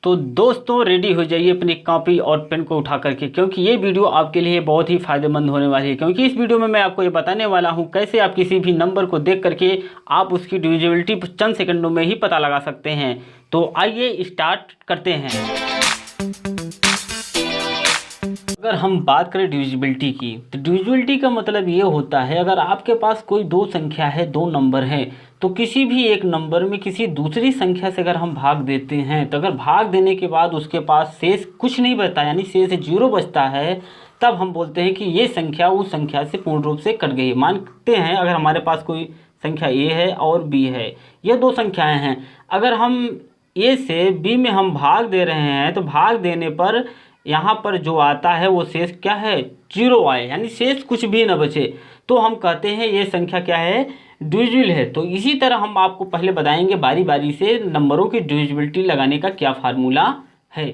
तो दोस्तों रेडी हो जाइए अपनी कॉपी और पेन को उठा करके, क्योंकि ये वीडियो आपके लिए बहुत ही फायदेमंद होने वाली है। क्योंकि इस वीडियो में मैं आपको ये बताने वाला हूँ कैसे आप किसी भी नंबर को देख करके आप उसकी डिविजिबिलिटी चंद सेकंडों में ही पता लगा सकते हैं। तो आइए स्टार्ट करते हैं। अगर हम बात करें डिविजिबिलिटी की, तो डिविजिबिलिटी का मतलब ये होता है अगर आपके पास कोई दो संख्या है, दो नंबर है, तो किसी भी एक नंबर में किसी दूसरी संख्या से अगर हम भाग देते हैं, तो अगर भाग देने के बाद उसके पास शेष कुछ नहीं बचता, यानी शेष 0 बचता है, तब हम बोलते हैं कि ये संख्या उस संख्या से पूर्ण रूप से कट गई। मानते हैं अगर हमारे पास कोई संख्या ए है और बी है, ये दो संख्याएँ हैं, अगर हम ए से बी में हम भाग दे रहे हैं, तो भाग देने पर यहाँ पर जो आता है वो शेष क्या है, 0 आए, यानी शेष कुछ भी न बचे, तो हम कहते हैं ये संख्या क्या है, डिविजिबल है। तो इसी तरह हम आपको पहले बताएंगे बारी बारी से नंबरों की डिविजिबिलिटी लगाने का क्या फार्मूला है।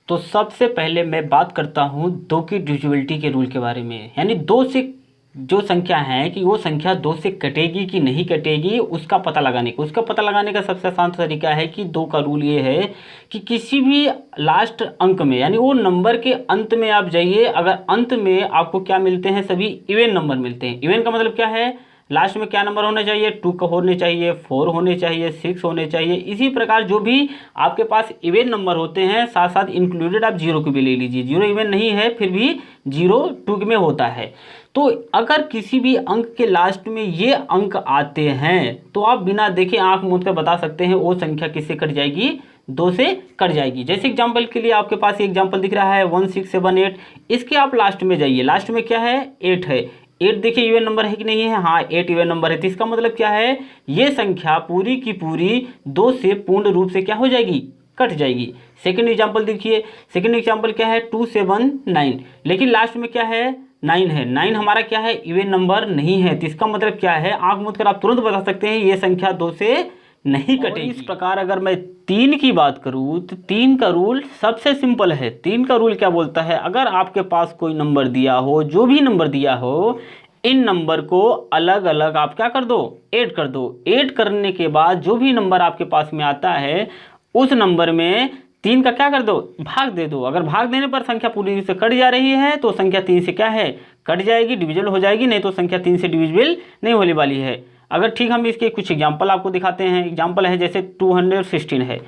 तो सबसे पहले मैं बात करता हूँ 2 की डिविजिबिलिटी के रूल के बारे में, यानी 2 से जो संख्या है कि वो संख्या 2 से कटेगी कि नहीं कटेगी उसका पता लगाने का सबसे आसान तरीका है कि 2 का रूल ये है कि किसी भी लास्ट अंक में, यानी वो नंबर के अंत में आप जाइए, अगर अंत में आपको क्या मिलते हैं, सभी इवन नंबर मिलते हैं। इवन का मतलब क्या है, लास्ट में क्या नंबर होना चाहिए, 2 का होने चाहिए, 4 होने चाहिए, 6 होने चाहिए। इसी प्रकार जो भी आपके पास इवन नंबर होते हैं, साथ साथ इंक्लूडेड आप 0 को भी ले लीजिए। 0 इवन नहीं है फिर भी 0 2 में होता है। तो अगर किसी भी अंक के लास्ट में ये अंक आते हैं, तो आप बिना देखे आंख मूंद कर बता सकते हैं वो संख्या किससे कट जाएगी, 2 से कट जाएगी। जैसे एग्जांपल के लिए आपके पास एग्जांपल दिख रहा है 1678, इसके आप लास्ट में जाइए, लास्ट में क्या है, 8 है। 8 देखिए इवन नंबर है कि नहीं है, हाँ 8 इवन नंबर है। तो इसका मतलब क्या है, ये संख्या पूरी की पूरी 2 से पूर्ण रूप से क्या हो जाएगी, कट जाएगी। सेकंड एग्जांपल देखिए, सेकंड एग्जांपल क्या है, 279, लेकिन लास्ट में क्या है, 9 है। 9 हमारा क्या है, इवन नंबर नहीं है। तो इसका मतलब क्या है, आंख मूंद कर आप तुरंत बता सकते हैं ये संख्या 2 से नहीं कटेगी। इस प्रकार अगर मैं 3 की बात करूं, तो 3 का रूल सबसे सिंपल है। 3 का रूल क्या बोलता है, अगर आपके पास कोई नंबर दिया हो, जो भी नंबर दिया हो, इन नंबर को अलग अलग आप क्या कर दो, ऐड कर दो। ऐड करने के बाद जो भी नंबर आपके पास में आता है, उस नंबर में 3 का क्या कर दो, भाग दे दो। अगर भाग देने पर संख्या पूरी से कट जा रही है, तो संख्या 3 से क्या है, कट जाएगी, डिविजिबल हो जाएगी, नहीं तो संख्या 3 से डिविजिबल नहीं होने वाली है। अगर ठीक हम इसके कुछ एग्जाम्पल आपको दिखाते हैं। एग्जाम्पल है जैसे 216 है,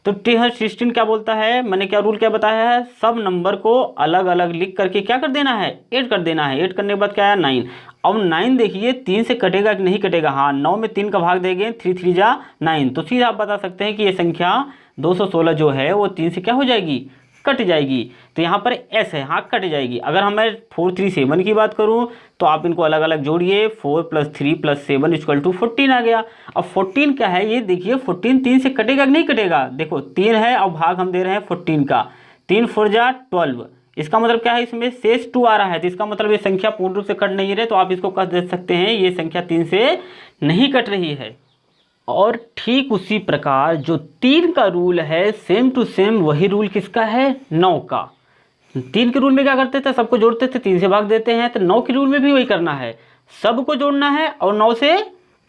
तो 216 क्या बोलता है, मैंने क्या रूल क्या बताया है, सब नंबर को अलग अलग लिख करके क्या कर देना है, ऐड कर देना है। ऐड करने के बाद क्या है, 9। अब 9 देखिए 3 से कटेगा कि नहीं कटेगा, हाँ 9 में 3 का भाग देंगे, 3 3 जा 9, तो सीधा आप बता सकते हैं कि ये संख्या 216 जो है वो 3 से क्या हो जाएगी, कट जाएगी। तो यहाँ पर एस है, हाँ कट जाएगी। अगर हम 437 की बात करूँ, तो आप इनको अलग अलग जोड़िए, 4 + 3 + 7 = 14 आ गया। अब 14 क्या है, ये देखिए 14 3 से कटेगा कि नहीं कटेगा, देखो 3 है और भाग हम दे रहे हैं 14 का, 3 4 जा 12, इसका मतलब क्या है, इसमें शेष 2 आ रहा है। तो इसका मतलब ये संख्या पूर्ण रूप से कट नहीं रही, तो आप इसको कह दे सकते हैं ये संख्या 3 से नहीं कट रही है। और ठीक उसी प्रकार जो 3 का रूल है, सेम टू सेम वही रूल किसका है, 9 का। 3 के रूल में क्या करते थे, सबको जोड़ते थे, 3 से भाग देते हैं। तो 9 के रूल में भी वही करना है, सबको जोड़ना है और 9 से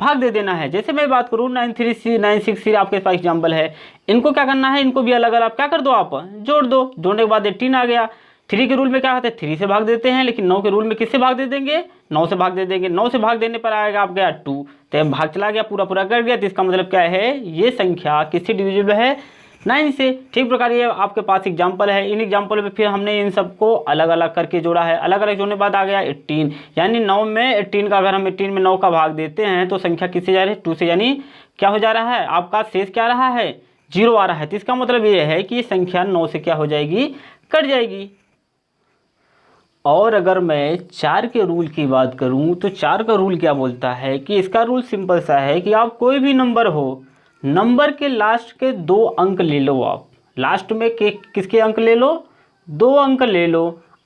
भाग दे देना है। जैसे मैं बात करूँ 933 963 आपके पास एग्जाम्पल है, इनको क्या करना है, इनको भी अलग अलग क्या कर दो, आप जोड़ दो। जोड़ने के बाद 18 आ गया। 3 के रूल में क्या होता है, 3 से भाग देते हैं, लेकिन 9 के रूल में किससे भाग दे देंगे, 9 से भाग दे देंगे। 9 से भाग देने पर आएगा आप गया 2, तो भाग चला गया, पूरा पूरा कर गया। तो इसका मतलब क्या है, ये संख्या किससे डिविजिबल है, 9 से। ठीक प्रकार ये आपके पास एग्जाम्पल है। इन एग्जाम्पल में फिर हमने इन सबको अलग अलग करके जोड़ा है, अलग अलग जोड़ने के बाद आ गया 18, यानी 9 में 18 का, अगर हम 18 में 9 का भाग देते हैं, तो संख्या किससे जा रही है, 2 से, यानी क्या हो जा रहा है, आपका शेष क्या आ रहा है, 0 आ रहा है। तो इसका मतलब ये है कि ये संख्या 9 से क्या हो जाएगी, कट जाएगी। और अगर मैं 4 के रूल की बात करूं, तो 4 का रूल क्या बोलता है कि इसका रूल सिंपल सा है कि आप कोई भी नंबर हो, नंबर के लास्ट के 2 अंक ले लो, आप लास्ट में के किसके अंक ले लो, 2 अंक ले लो,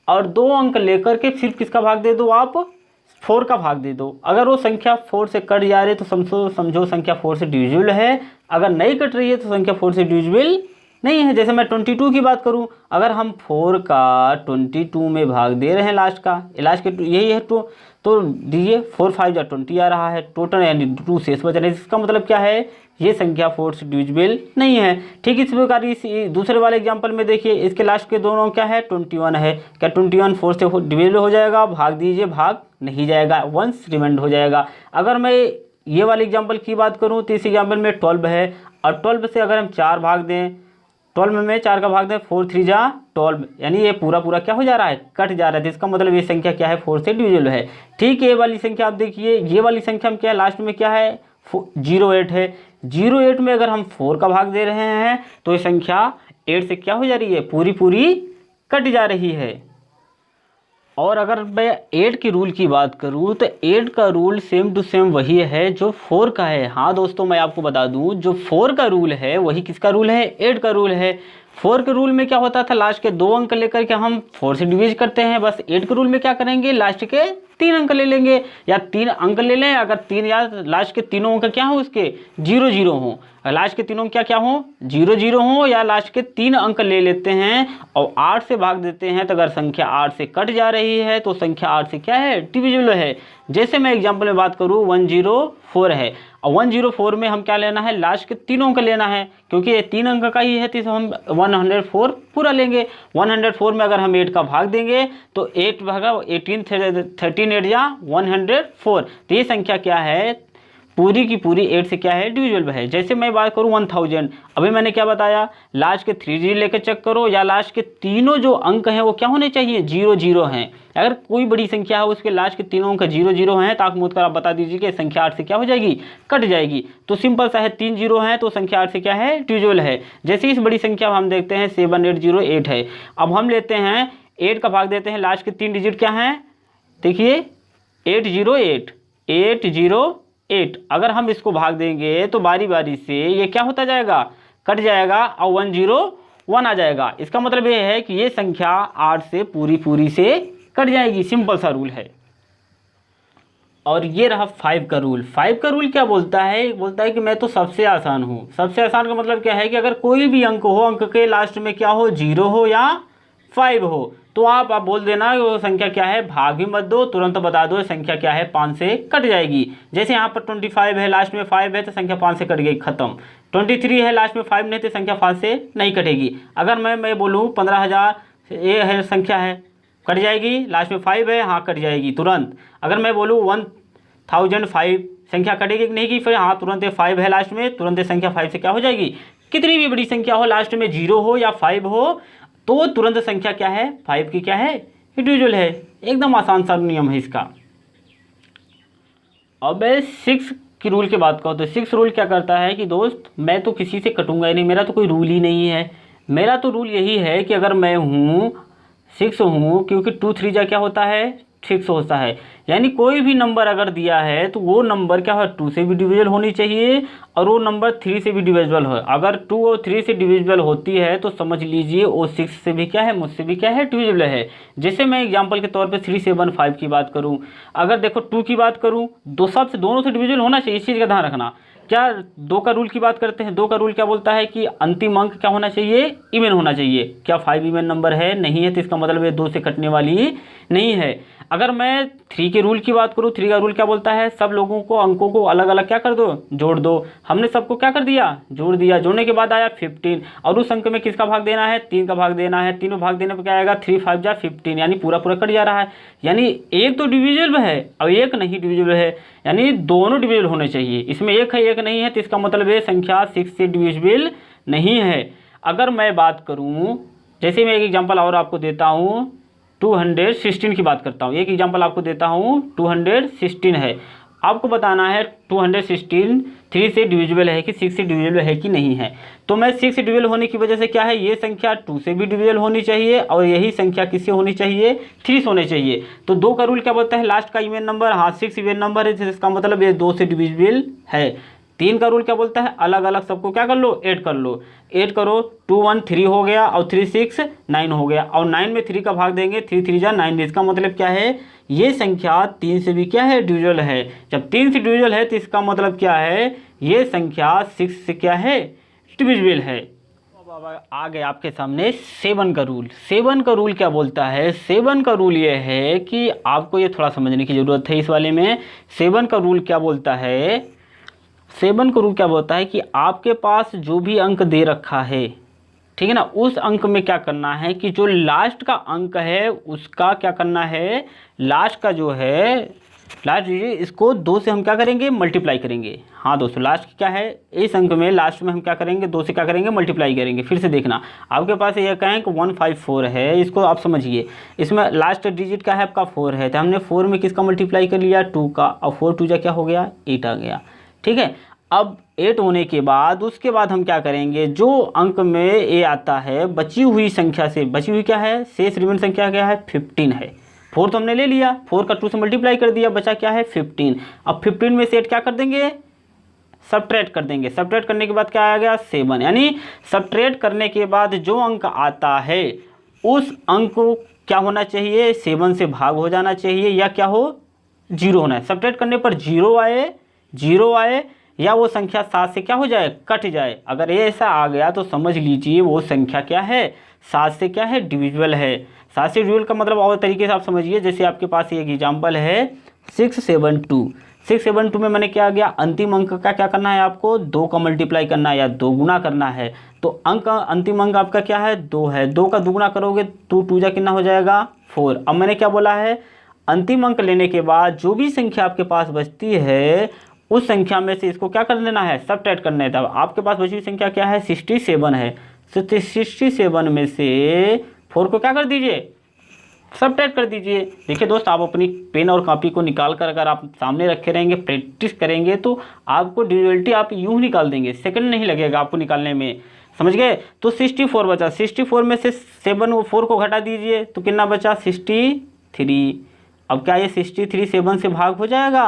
और 2 अंक लेकर के फिर किसका भाग दे दो, आप 4 का भाग दे दो। अगर वो संख्या 4 से कट जा रही है तो समझो संख्या 4 से डिविजिबल है, अगर नहीं कट रही है तो संख्या 4 से डिविजिबल नहीं है। जैसे मैं 22 की बात करूं, अगर हम 4 का 22 में भाग दे रहे हैं, लास्ट के यही है 2, तो दीजिए 4 5 जा 20 आ रहा है टोटल, यानी 2 शेष बच रहे हैं। इसका मतलब क्या है ये संख्या 4 से डिविजिबल नहीं है। ठीक इस प्रकार इस दूसरे वाले एग्जांपल में देखिए, इसके लास्ट के दोनों क्या है 21 है। क्या 21 4 से डिविजिबल हो जाएगा? भाग दीजिए, भाग नहीं जाएगा, 1 रिमाइंड हो जाएगा। अगर मैं ये वाले एग्जाम्पल की बात करूँ तो इस एग्जाम्पल में 12 है और 12 से अगर हम 4 भाग दें, 12 में 4 का भाग दें, 4 3 जा 12, यानी ये पूरा पूरा क्या हो जा रहा है? कट जा रहा है। तो इसका मतलब ये संख्या क्या है? 4 से डिविजिबल है। ठीक है, ये वाली संख्या आप देखिए, ये वाली संख्या में क्या है? लास्ट में क्या है? 08 है। 08 में अगर हम 4 का भाग दे रहे हैं तो ये संख्या 8 से क्या हो जा रही है? पूरी पूरी कट जा रही है। और अगर मैं 8 की रूल की बात करूँ तो 8 का रूल सेम टू सेम वही है जो 4 का है। हाँ दोस्तों, मैं आपको बता दूँ, जो 4 का रूल है वही किसका रूल है? 8 का रूल है। 4 के रूल में क्या होता था? लास्ट के 2 अंक लेकर के हम 4 से डिवाइड करते हैं। बस 8 के रूल में क्या करेंगे? लास्ट के 3 अंक ले लेंगे, या 3 अंक ले लें। अगर 3 या लास्ट के तीनों अंक क्या हो उसके 0 0 हो, लास्ट के तीनों क्या क्या हो 0 0 हो, या लास्ट के 3 अंक ले लेते हैं और 8 से भाग देते हैं। तो अगर संख्या 8 से कट जा रही है तो संख्या 8 से क्या है? डिविजिबल है। जैसे मैं एग्जांपल में बात करूँ 104 है और 104 में हम क्या लेना है? लास्ट के तीनों अंक लेना है, क्योंकि ये 3 अंक का ही है तो हम 104 पूरा लेंगे। 104 में अगर हम 8 का भाग देंगे तो 8 भागा 18 13 8 या 104, तो ये संख्या क्या है? पूरी की पूरी 8 से क्या है? डिविजिबल है। जैसे मैं बात करूँ 1000, अभी मैंने क्या बताया? लास्ट के 3 डिजिट लेकर चेक करो, या लास्ट के तीनों जो अंक हैं वो क्या होने चाहिए? 0 0 हैं। अगर कोई बड़ी संख्या है उसके लास्ट के तीनों अंक 0 0 हैं तो आंख मूंद कर आप बता दीजिए कि संख्या 8 से क्या हो जाएगी? कट जाएगी। तो सिंपल सा है, 3 0 हैं तो संख्या 8 से क्या है? डिविजिबल है। जैसे इस बड़ी संख्या हम देखते हैं 7808 है। अब हम लेते हैं 8 का भाग देते हैं, लास्ट के 3 डिजिट क्या हैं? देखिए 808 808। अगर हम इसको भाग देंगे तो बारी बारी से ये क्या होता जाएगा? कट जाएगा और 101 आ जाएगा। इसका मतलब ये है कि ये संख्या 8 से पूरी पूरी से कट जाएगी। सिंपल सा रूल है। और ये रहा 5 का रूल। 5 का रूल क्या बोलता है? बोलता है कि मैं तो सबसे आसान हूँ। सबसे आसान का मतलब क्या है कि अगर कोई भी अंक हो, अंक के लास्ट में क्या हो? 0 हो या 5 हो, तो आप बोल देना वो संख्या क्या है? भाग भी मत दो, तुरंत बता दो संख्या क्या है? 5 से कट जाएगी। जैसे यहाँ पर 25 है, लास्ट में 5 है तो संख्या 5 से कट गई, खत्म। 23 है, लास्ट में 5 नहीं तो संख्या 5 से नहीं कटेगी। अगर मैं बोलूँ 15,000 ये है संख्या है, कट जाएगी। लास्ट में 5 है, हाँ कट जाएगी तुरंत। अगर मैं बोलूँ 1005, संख्या कटेगी कि नहीं की? फिर हाँ तुरंत 5 है लास्ट में, तुरंत संख्या 5 से क्या हो जाएगी? कितनी भी बड़ी संख्या हो, लास्ट में 0 हो या 5 हो तो तुरंत संख्या क्या है? 5 की क्या है? डिविजिबल है। एकदम आसान सा नियम है इसका। अब 6 की रूल की बात करो तो 6 रूल क्या करता है कि दोस्त मैं तो किसी से कटूंगा ही नहीं, मेरा तो कोई रूल ही नहीं है। मेरा तो रूल यही है कि अगर मैं हूँ 6 हूँ, क्योंकि 2 3 जा क्या होता है? 6 होता है। यानी कोई भी नंबर अगर दिया है तो वो नंबर क्या है? 2 से भी डिविजिबल होनी चाहिए और वो नंबर 3 से भी डिविजिबल हो। अगर 2 और 3 से डिविजिबल होती है तो समझ लीजिए वो 6 से भी क्या है? मुझसे भी क्या है? डिविजिबल है। जैसे मैं एग्जांपल के तौर पे 375 की बात करूं, अगर देखो 2 की बात करूं, दोनों से डिविजिबल होना चाहिए, इस चीज़ का ध्यान रखना। क्या 2 का रूल की बात करते हैं? 2 का रूल क्या बोलता है कि अंतिम अंक क्या होना चाहिए? इवन होना चाहिए। क्या 5 इवन नंबर है? नहीं है, तो इसका मतलब ये 2 से कटने वाली नहीं है। अगर मैं 3 के रूल की बात करूँ, 3 का रूल क्या बोलता है? सब लोगों को अंकों को अलग अलग क्या कर दो? जोड़ दो। हमने सबको क्या कर दिया? जोड़ दिया। जोड़ने के बाद आया 15 और उस अंक में किसका भाग देना है? 3 का भाग देना है। 3 में भाग देने पर क्या आएगा? 3 5 जा 15, यानी पूरा पूरा कट जा रहा है। यानी एक तो डिविजिबल है और एक नहीं डिविजिबल है, यानी दोनों डिविजिबल होने चाहिए। इसमें एक है एक नहीं है, तो इसका मतलब ये संख्या 6 से डिविजिबल नहीं है। अगर मैं बात करूँ, जैसे मैं एक एग्जाम्पल और आपको देता हूँ, 216 की बात करता हूँ। एक एग्जांपल आपको देता हूँ, 216 है। आपको बताना है 216 3 से डिविजिबल है कि 6 से डिविजिबल है कि नहीं है। तो मैं 6 से डिविजिबल होने की वजह से क्या है? ये संख्या 2 से भी डिविजिबल होनी चाहिए और यही संख्या किससे होनी चाहिए? 3 से होनी चाहिए। तो 2 का रूल क्या बोलता है? लास्ट का इवन नंबर, हाँ 6 इवन नंबर है, जिसका मतलब ये 2 से डिविजिबल है। 3 का रूल क्या बोलता है? अलग अलग सबको क्या कर लो? ऐड कर लो। ऐड करो, 2 1 3 हो गया और 3 6 9 हो गया, और 9 में 3 का भाग देंगे, 3 3 जा 9। इसका मतलब क्या है? ये संख्या 3 से भी क्या है? डिविजिबल है। जब 3 से डिविजिबल है तो इसका मतलब क्या है? ये संख्या 6 से क्या है? डिविजिबल है। अब आ गए आपके सामने 7 का रूल। 7 का रूल क्या बोलता है? 7 का रूल ये है कि आपको ये थोड़ा समझने की ज़रूरत है इस वाले में। 7 का रूल क्या बोलता है? 7 का रूल क्या बोलता है कि आपके पास जो भी अंक दे रखा है, ठीक है ना, उस अंक में क्या करना है कि जो लास्ट का अंक है उसका क्या करना है, लास्ट का जो है, लास्ट इसको 2 से हम क्या करेंगे, मल्टीप्लाई करेंगे। हाँ दोस्तों, लास्ट क्या है, इस अंक में लास्ट में हम क्या करेंगे, 2 से क्या करेंगे, मल्टीप्लाई करेंगे। फिर से देखना, आपके पास ये अंक 154 है, इसको आप समझिए, इसमें लास्ट डिजिट क्या है आपका 4 है, तो हमने 4 में किसका मल्टीप्लाई कर लिया, 2 का, और 4 2 जा क्या हो गया, 8 आ गया। ठीक है, अब 8 होने के बाद उसके बाद हम क्या करेंगे, जो अंक में ए आता है बची हुई संख्या से, बची हुई क्या है, शेष रिमेन संख्या क्या है, 15 है। 4 तो हमने ले लिया, 4 का 2 से मल्टीप्लाई कर दिया, बचा क्या है, 15। अब 15 में से 8 क्या कर देंगे, सबट्रैक्ट कर देंगे। सबट्रैक्ट करने के बाद क्या आ गया, 7। यानी सबट्रैक्ट करने के बाद जो अंक आता है उस अंक को क्या होना चाहिए, 7 से भाग हो जाना चाहिए, या क्या हो, 0 होना है। सबट्रैक्ट करने पर 0 आए या वो संख्या 7 से क्या हो जाए, कट जाए। अगर ये ऐसा आ गया तो समझ लीजिए वो संख्या क्या है, 7 से क्या है, डिविजिबल है। 7 से डिविजिबल का मतलब और तरीके से आप समझिए, जैसे आपके पास एक एग्जाम्पल है 672। 672 में मैंने क्या गया, अंतिम अंक का क्या करना है आपको, 2 का मल्टीप्लाई करना है या 2 गुना करना है। तो अंक, अंतिम अंक आपका क्या है, 2 है। 2 का दुगुना करोगे तो 2 जा कितना हो जाएगा, 4। अब मैंने क्या बोला है, अंतिम अंक लेने के बाद जो भी संख्या आपके पास बचती है उस संख्या में से इसको क्या कर लेना है, सबट्रैक्ट करना है। तब आपके पास बची हुई संख्या क्या है, 67 है। 67 में से 4 को क्या कर दीजिए, सबट्रैक्ट कर दीजिए। देखिए दोस्त, आप अपनी पेन और कॉपी को निकाल कर अगर आप सामने रखे रहेंगे, प्रैक्टिस करेंगे तो आपको डिविजिबिलिटी आप यूँ निकाल देंगे, सेकंड नहीं लगेगा आपको निकालने में, समझ गए। तो 64 बचा, 64 में से 4 को घटा दीजिए तो कितना बचा, 63। अब क्या ये 63 7 से भाग हो जाएगा,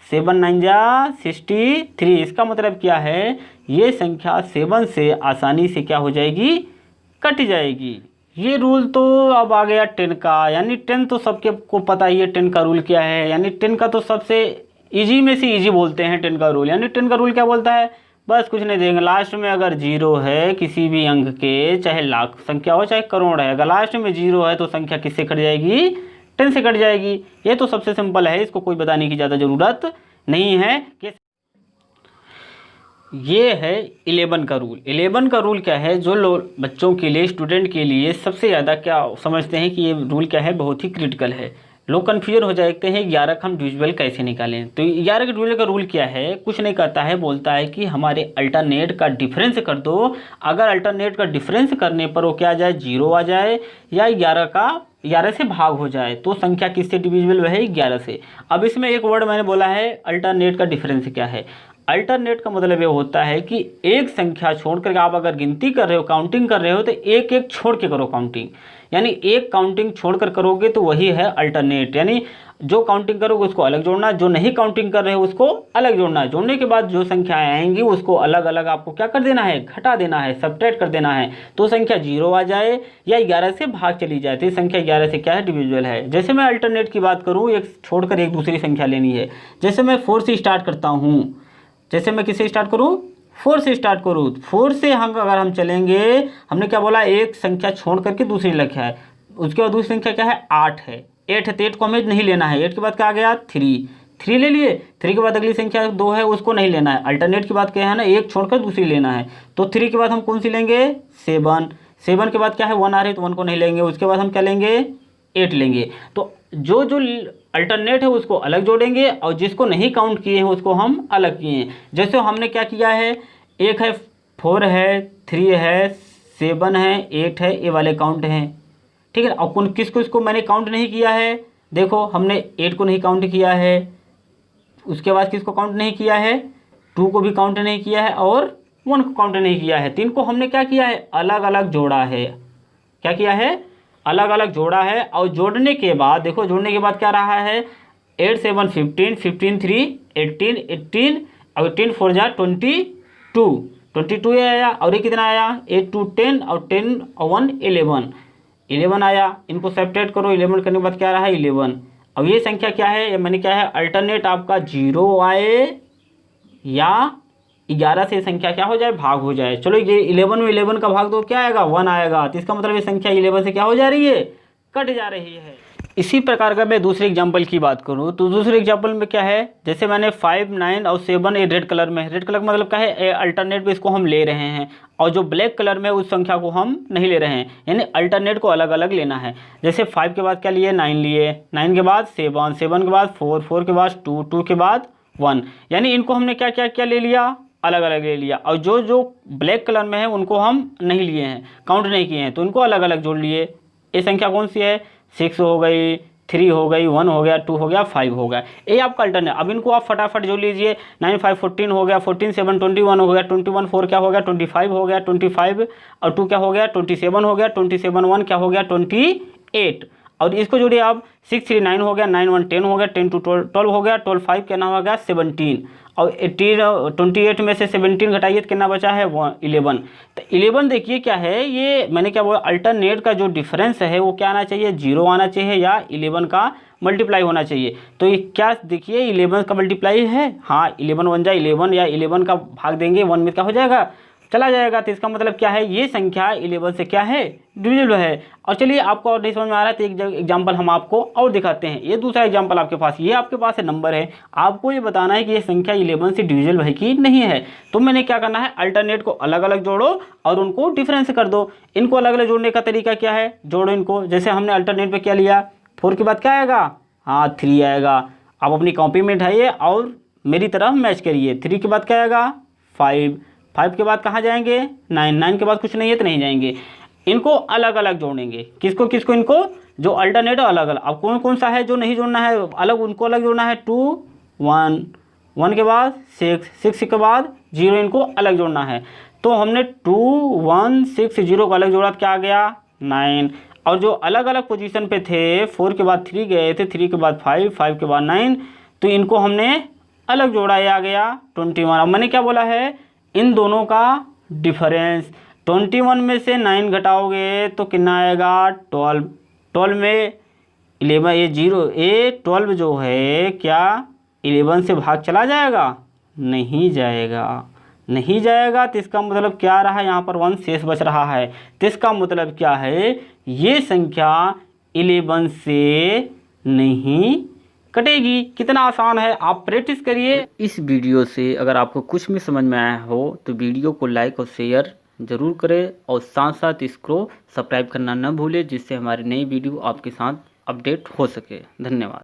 7 9 जा 63। इसका मतलब क्या है, ये संख्या 7 से आसानी से क्या हो जाएगी, कट जाएगी। ये रूल तो अब आ गया 10 का, यानी 10 तो सबके को पता ही है 10 का रूल क्या है। यानी 10 का तो सबसे इजी में से इजी बोलते हैं 10 का रूल। यानी 10 का रूल क्या बोलता है, बस कुछ नहीं देंगे, लास्ट में अगर 0 है किसी भी अंक के, चाहे लाख संख्या हो चाहे करोड़ है, अगर लास्ट में 0 है तो संख्या किससे कट जाएगी, 10 से कट जाएगी। ये तो सबसे सिंपल है, इसको कोई बताने की ज़्यादा ज़रूरत नहीं है। कि ये है 11 का रूल। 11 का रूल क्या है, जो लोग बच्चों के लिए, स्टूडेंट के लिए सबसे ज़्यादा क्या समझते हैं कि ये रूल क्या है, बहुत ही क्रिटिकल है। लोग कन्फ्यूजन हो जाते हैं 11 का हम डिविजिबल कैसे निकालें। तो 11 के डिविजिबल का रूल क्या है, कुछ नहीं कहता है, बोलता है कि हमारे अल्टरनेट का डिफरेंस कर दो। अगर अल्टरनेट का डिफरेंस करने पर वो क्या आ जाए, 0 आ जाए, या 11 से भाग हो जाए, तो संख्या किससे डिविजिबल वह है, 11 से। अब इसमें एक वर्ड मैंने बोला है, अल्टरनेट का डिफरेंस क्या है। अल्टरनेट का मतलब ये होता है कि एक संख्या छोड़ कर आप अगर गिनती कर रहे हो, काउंटिंग कर रहे हो, तो एक एक छोड़ के करो काउंटिंग। यानी एक काउंटिंग छोड़कर करोगे तो वही है अल्टरनेट। यानी जो काउंटिंग करोगे उसको अलग जोड़ना, जो नहीं काउंटिंग कर रहे हो उसको अलग जोड़ना है। जोड़ने के बाद जो संख्याएं आएंगी उसको अलग अलग आपको क्या कर देना है, घटा देना है, सबट्रैक्ट कर देना है। तो संख्या 0 आ जाए या 11 से भाग चली जाए, तो संख्या 11 से क्या है, डिविजिबल है। जैसे मैं अल्टरनेट की बात करूँ, एक छोड़कर एक दूसरी संख्या लेनी है। जैसे मैं 4 से स्टार्ट करता हूँ, जैसे मैं किससे स्टार्ट करूँ, 4 से स्टार्ट करूँ। 4 से हम अगर हम चलेंगे, हमने क्या बोला, एक संख्या छोड़ करके दूसरी लिखा है, उसके बाद दूसरी संख्या क्या है, 8 है। 8 है तो 8 को हमें नहीं लेना है। 8 के बाद क्या आ गया, 3 ले लिए। 3 के बाद अगली संख्या 2 है, उसको नहीं लेना है। अल्टरनेट की बात क्या है ना, एक छोड़कर दूसरी लेना है। तो 3 के बाद हम कौन सी लेंगे, 7। 7 के बाद क्या है, 1 आ रही है तो 1 को नहीं लेंगे। उसके बाद हम क्या लेंगे, 8 लेंगे। तो जो अल्टरनेट है उसको अलग जोड़ेंगे और जिसको नहीं काउंट किए हैं उसको हम अलग किए हैं। जैसे हमने क्या किया है, एक है 4 है, 3 है, 7 है, 8 है, ये वाले काउंट हैं, ठीक है। और किसको इसको मैंने काउंट नहीं किया है, देखो हमने 8 को नहीं काउंट किया है, उसके बाद किसको काउंट नहीं किया है, 2 को भी काउंट नहीं किया है और 1 को काउंट नहीं किया है। 3 को हमने क्या किया है, अलग अलग जोड़ा है। क्या किया है, अलग अलग जोड़ा है। और जोड़ने के बाद देखो, जोड़ने के बाद क्या रहा है, 8 7 15, 15 3 18, 18 और 18 4 जा 22 ये आया। और ये कितना आया, 8 2 10 और 10 और 1 11 आया। इनको सेपरेट करो, 11 करने के बाद क्या रहा, 11। अब ये संख्या क्या है, मैंने क्या है, अल्टरनेट आपका 0 आए या 11 से संख्या क्या हो जाए, भाग हो जाए। चलो ये 11 में 11 का भाग दो, क्या आएगा, 1 आएगा। तो इसका मतलब ये संख्या 11 से क्या हो जा रही है, कट जा रही है। इसी प्रकार का मैं दूसरे एग्जाम्पल की बात करूँ तो दूसरे एग्जाम्पल में क्या है, जैसे मैंने 5, 9 और 7 ये रेड कलर में है। रेड कलर का मतलब क्या है, अल्टरनेट पे इसको हम ले रहे हैं, और जो ब्लैक कलर में उस संख्या को हम नहीं ले रहे हैं, यानी अल्टरनेट को अलग अलग लेना है। जैसे 5 के बाद क्या लिए, 9 लिए, 9 के बाद 7, 7 के बाद 4, 4 के बाद 2, 2 के बाद 1, यानी इनको हमने क्या क्या क्या ले लिया, अलग अलग ले लिया। और जो जो ब्लैक कलर में है उनको हम नहीं लिए हैं, काउंट नहीं किए हैं, तो उनको अलग अलग जोड़ लिए। ये संख्या कौन सी है, 6 हो गई, 3 हो गई, 1 हो गया, 2 हो गया, 5 हो गया। ये आपका अल्टरनेट। अब इनको आप फटाफट जोड़ लीजिए। 9, 5, 14 हो गया, 14, 7, 21 हो गया, 21, 4 क्या हो गया, 25 हो गया, 25 और 2 क्या हो गया, 27 हो गया, 27, 1 क्या हो गया, 28। और इसको जोड़िए आप, 6, 3, 9 हो गया, 9, 1, 10 हो गया, 10, 2, 12 हो गया, 12, 5 क्या नाम हो गया, 17। और 28 में से 17 घटाइए तो कितना बचा है, 11। तो 11 देखिए क्या है, ये मैंने क्या बोला, अल्टरनेट का जो डिफरेंस है वो क्या आना चाहिए, 0 आना चाहिए, या 11 का मल्टीप्लाई होना चाहिए। तो ये क्या देखिए, 11 का मल्टीप्लाई है, हाँ 11 1 जा 11, या 11 का भाग देंगे 1 में क्या हो जाएगा, चला जाएगा। तो इसका मतलब क्या है, ये संख्या 11 से क्या है, डिविजिबल है। और चलिए आपको और नहीं समझ में आ रहा है तो एक एग्जाम्पल हम आपको और दिखाते हैं। ये दूसरा एग्जाम्पल आपके पास, ये आपके पास है नंबर है, आपको ये बताना है कि ये संख्या 11 से डिविजिबल है कि नहीं है। तो मैंने क्या करना है, अल्टरनेट को अलग अलग जोड़ो और उनको डिफरेंस कर दो। इनको अलग अलग जोड़ने का तरीका क्या है, जोड़ो इनको। जैसे हमने अल्टरनेट पे क्या लिया, 4 के बाद क्या आएगा, हाँ 3 आएगा। आप अपनी कॉपी में उठाइए और मेरी तरफ मैच करिए। 3 के बाद क्या आएगा, 5, 5 के बाद कहाँ जाएंगे, 9, 9 के बाद कुछ नहीं है तो नहीं जाएंगे। इनको अलग अलग जोड़ेंगे, किसको किसको, इनको जो अल्टरनेट अलग अलग। अब कौन कौन सा है जो नहीं जोड़ना है अलग, उनको अलग जोड़ना है। 2, 1, 1 के बाद 6, 6 के बाद 0, इनको अलग जोड़ना है। तो हमने 2, 1, 6, 0 को अलग जोड़ा तो क्या आ गया, 9। और जो अलग अलग पोजीशन पे थे, 4 के बाद 3 गए थे, 3 के बाद 5, 5 के बाद 9, तो इनको हमने अलग जोड़ा, ये आ गया 21। अब मैंने क्या बोला है, इन दोनों का डिफरेंस। 21 में से 9 घटाओगे तो कितना आएगा, 12। 12 में 11, ये 0, ये 12 जो है क्या 11 से भाग चला जाएगा, नहीं जाएगा, नहीं जाएगा। तो इसका मतलब क्या रहा, यहाँ पर 1 शेष बच रहा है। तो इसका मतलब क्या है, ये संख्या 11 से नहीं कटेगी। कितना आसान है, आप प्रैक्टिस करिए। इस वीडियो से अगर आपको कुछ भी समझ में आया हो तो वीडियो को लाइक और शेयर ज़रूर करें, और साथ साथ इसको सब्सक्राइब करना न भूलें, जिससे हमारी नई वीडियो आपके साथ अपडेट हो सके। धन्यवाद।